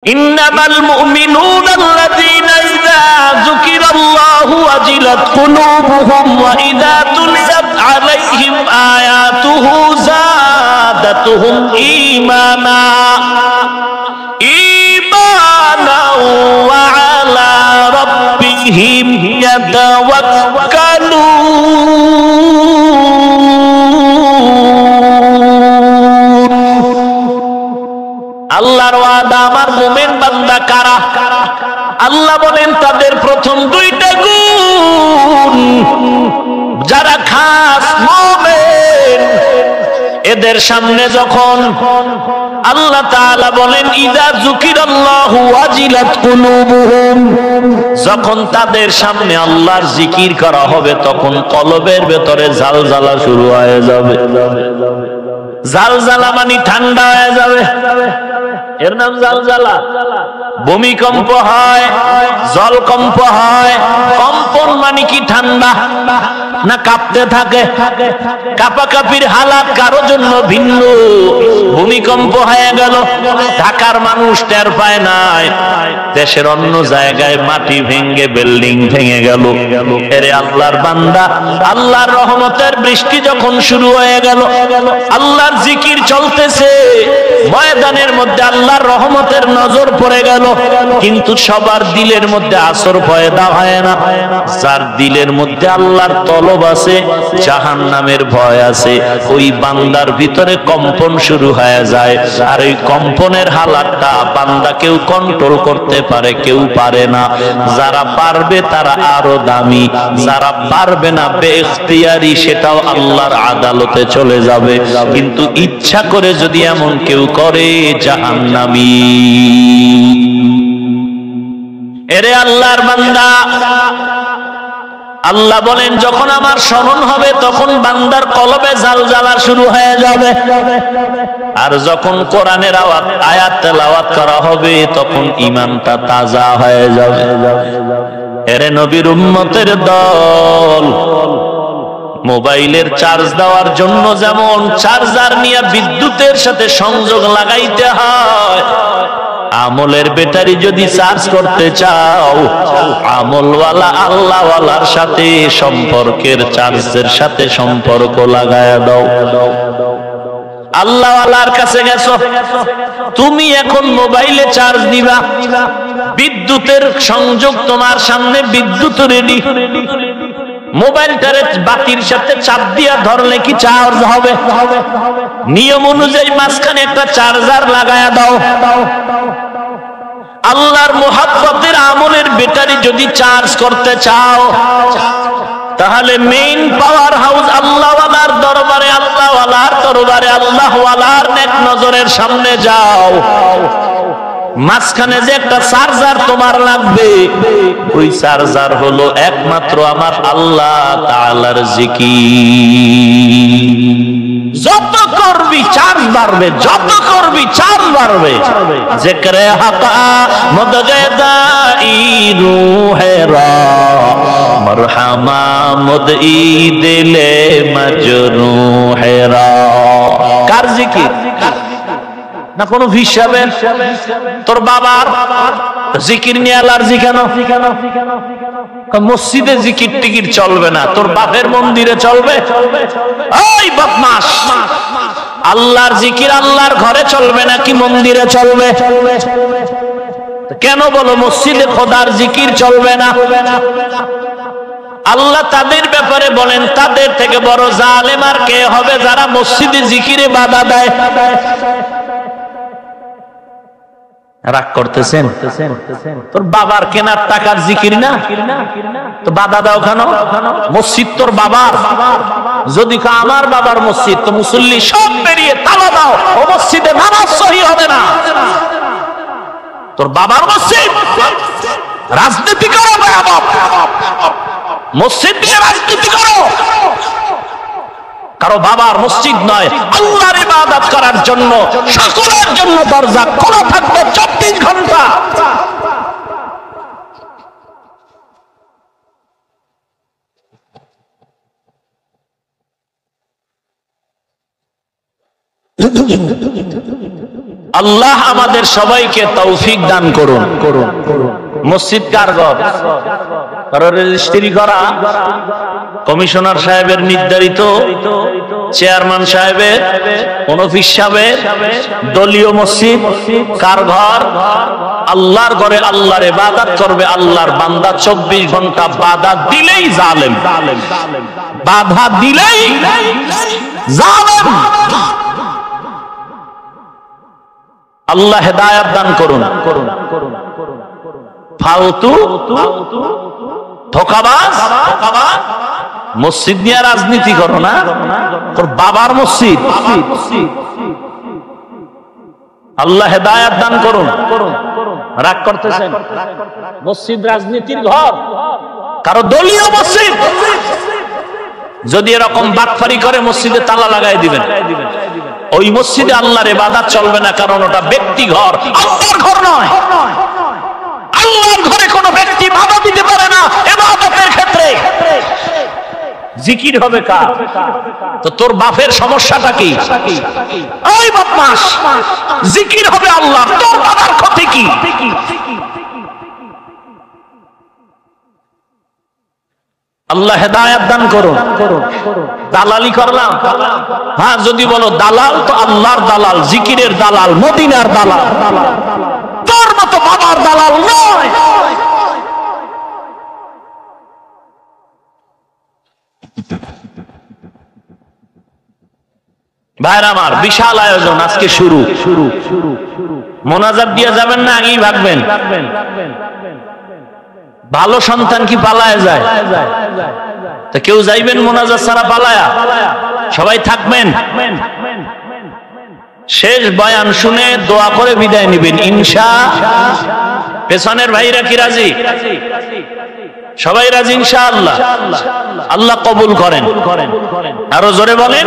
ইন্নামাল মুমিনুনা আল্লাযীনা ইযা যুকিরাল্লাহু ওয়াজিলাত কুলুবুহুম ওয়া ইযা তুলিয়াত আলাইহিম আয়াতুহু যাদাতুহুম ঈমানা ওয়া আলা রাব্বিহিম ইয়াতাওয়াক্কালুন। আল্লাহর ওয়াদা আমার মুমিন বান্দা কারা? আল্লাহ বলেন তাদের প্রথম দুইটা গুণ, যারা খাস মুমিন এদের সামনে যখন আল্লাহ তাআলা বলেন ইযা যুকিরাল্লাহু ওয়াজিলাত কুলুবুহুম, যখন তাদের সামনে আল্লাহর জিকির করা হবে তখন কলবের ভেতরে ঝালঝালা শুরু হয়ে যাবে। জালজালা মানে ঠান্ডা হয়ে যাবে, এর নাম জালজালা। ভূমিকম্প হয়, জলকম্প হয়, কম্পন মানে কি ঠান্ডা না কাঁপতে থাকে? কাঁপাকাপির হালাত কারো জন্য ভিন্ন। ভূমিকম্প হয়ে গেল, ঢাকার মানুষ টের পায় নাই, দেশের অন্য জায়গায় মাটি ভেঙে বিল্ডিং ভেঙে গেল। এরে আল্লাহর বান্দা, আল্লাহর রহমতের বৃষ্টি যখন শুরু হয়ে গেল, আল্লাহর জিকির চলতেছে, ময়দানের মধ্যে আল্লাহর রহমতের নজর পড়ে গেল, কিন্তু সবার দিলের মধ্যে আসর পয়দা হয় না। যার দিলের মধ্যে আল্লাহর তলব আছে, জাহান্নামের ভয় আছে, ওই বান্দার ভিতরে কম্পন শুরু হয়ে যায়। আর ওই কম্পনের হালাতটা বান্দা কেউ কন্ট্রোল করতে পারে, কেউ পারে না। যারা পারবে তারা আরো দামি, যারা পারবে না বেইখতিয়ারি সেটাও আল্লাহর আদালতে চলে যাবে। কিন্তু ইচ্ছা করে যদি এমন কেউ করে, জাহান্নামী। এরে আল্লাহর বান্দা, আল্লাহ বলেন যখন আমার স্মরণ হবে তখন বান্দার কলবে জালজালা শুরু হয়ে যাবে। আর যখন কোরআনের আয়াত তেলাওয়াত করা হবে তখন ঈমানটা তাজা হয়ে যাবে। এরে নবীর উম্মতের দল, মোবাইলের চার্জ দেওয়ার জন্য যেমন চার্জার নিয়ে বিদ্যুতের সাথে সংযোগ লাগাইতে হয়, আমলের ব্যাটারি যদি চার্জ করতে চাও, আমলওয়ালা আল্লাহওয়ালার সাথে সম্পর্কের চার্জের সাথে সম্পর্ক লাগায়া দাও। আল্লাহওয়ালার কাছে গেছো, তুমি এখন মোবাইলে চার্জ দিবা, বিদ্যুতের সংযোগ তোমার সামনে, বিদ্যুৎ রেডি। মোবাইলটারে বাতির সাথে চাপ দিয়া ধরলে কি চার্জ হবে? নিয়ম অনুযায়ী মাঝখানে একটা চার্জার লাগায়া দাও। আল্লাহর মুহাব্বতের আমলের ব্যাটারি যদি চার্জ করতে চাও, তাহলে মেইন পাওয়ার হাউস আল্লাহওয়ালার দরবারে, আল্লাহওয়ালার দরবারে আল্লাহওয়ালার নেক নজরের সামনে যাও। মাঝখানে যে একটা চার্জার তোমার লাগবে, ওই চার্জার হলো একমাত্র আমার আল্লাহ তাআলার জিকির। যত করবি চার্জ বাড়বে, যত করবি চার্জ বাড়বে। জিকরে হাকা মুদগাদাই রুহেরা মারহামা মুদঈ দিলে মজরুহেরা। কার জিকির? না কোনো হিসাবে তোর বাবার জিকির নিয়ে অ্যালার্জি কেন? মসজিদে জিকির টিকির চলবে না, তোর বাপের মন্দিরে চলবে? ওই বদমাশ, আল্লাহর জিকির আল্লাহর ঘরে চলবে নাকি মন্দিরে চলবে? কেন বলো মসজিদে খোদার জিকির চলবে না? আল্লাহ তাদের ব্যাপারে বলেন তাদের থেকে বড় জালেম আর কে হবে যারা মসজিদে জিকিরে বাধা দেয়। রাগ করতেছেন? তোর বাবার কেনার টাকার জিকির না, তো বাধা দাও কেন? মসজিদ তোর বাবার, যদি আমার বাবার মসজিদ তো মুসল্লি সব বেরিয়ে তালা দাও, ও মসজিদে নামাজ সহি হবে না। তোর বাবার মসজিদ, রাজনীতি করো, মসজিদ নিয়ে রাজনীতি করো। কারো বাবার মসজিদ নয়, আল্লাহর ইবাদত করার জন্য সকলের জন্য দরজা খোলা থাকবে 24 ঘন্টা। আল্লাহ আমাদের সবাইকে তৌফিক দান করুন। মসজিদ কার ঘর? কারো রেজিস্ট্রি করা, কমিশনার সাহেবের নির্ধারিত, চেয়ারম্যান সাহেবের, অফিস সাহেবের, দলীয় মসজিদ কার ঘর? আল্লাহর ঘরে আল্লাহর ইবাদত করবে আল্লাহর বান্দা। 24 ঘন্টা বাধা দিলেই জালেম, বাধা দিলেই জালেম। আল্লাহ হেদায়েত দান করুন। ফালতু ধোঁকাবাজ মসজিদ নিয়ে রাজনীতি করো না, তোর বাবার মসজিদ। আল্লাহ হেদায়েত দান করুন। রাগ করতেছেন? মসজিদ রাজনীতির ঘর, কারো দলীয় মসজিদ। যদি এরকম বাটফারি করে মসজিদে তালা লাগাই দিবেন। ওই মসজিদে আল্লাহর ইবাদত চলবে না, কারণ ওটা ব্যক্তি ঘর, আল্লাহর ঘর নয়। আল্লাহর ঘরে কোনো ব্যক্তি বাধা দিতে পারে না ইবাদতের ক্ষেত্রে। জিকির হবে কার? তো তোর বাপের সমস্যাটা কি? ওই বদমাশ, জিকির হবে আল্লাহ, তোর বাবার ক্ষতি কি? আল্লাহ হেদায়েত দান করুন। দালালি করলাম? হ্যাঁ, যদি বলো দালাল তো আল্লাহর দালাল, জিকিরের দালাল, মদিনার দালাল, তোর মতো বাবার দালাল নয়। ভাইরা আমার, বিশাল আয়োজন আজকে শুরু। মোনাজাত দিয়ে যাবেন না আগেই ভাববেন? ভালো সন্তান কি পালায় যায়? তা কেউ যাইবেন মোনাজাত ছাড়া পালায়া? সবাই থাকবেন। শেষ বয়ান শুনে দোয়া করে বিদায় নিবেন ইনশাআল্লাহ। পেছনের ভাইরা কি রাজি? সবাই রাজি ইনশাআল্লাহ? আল্লাহ কবুল করেন। আরো জোরে বলেন।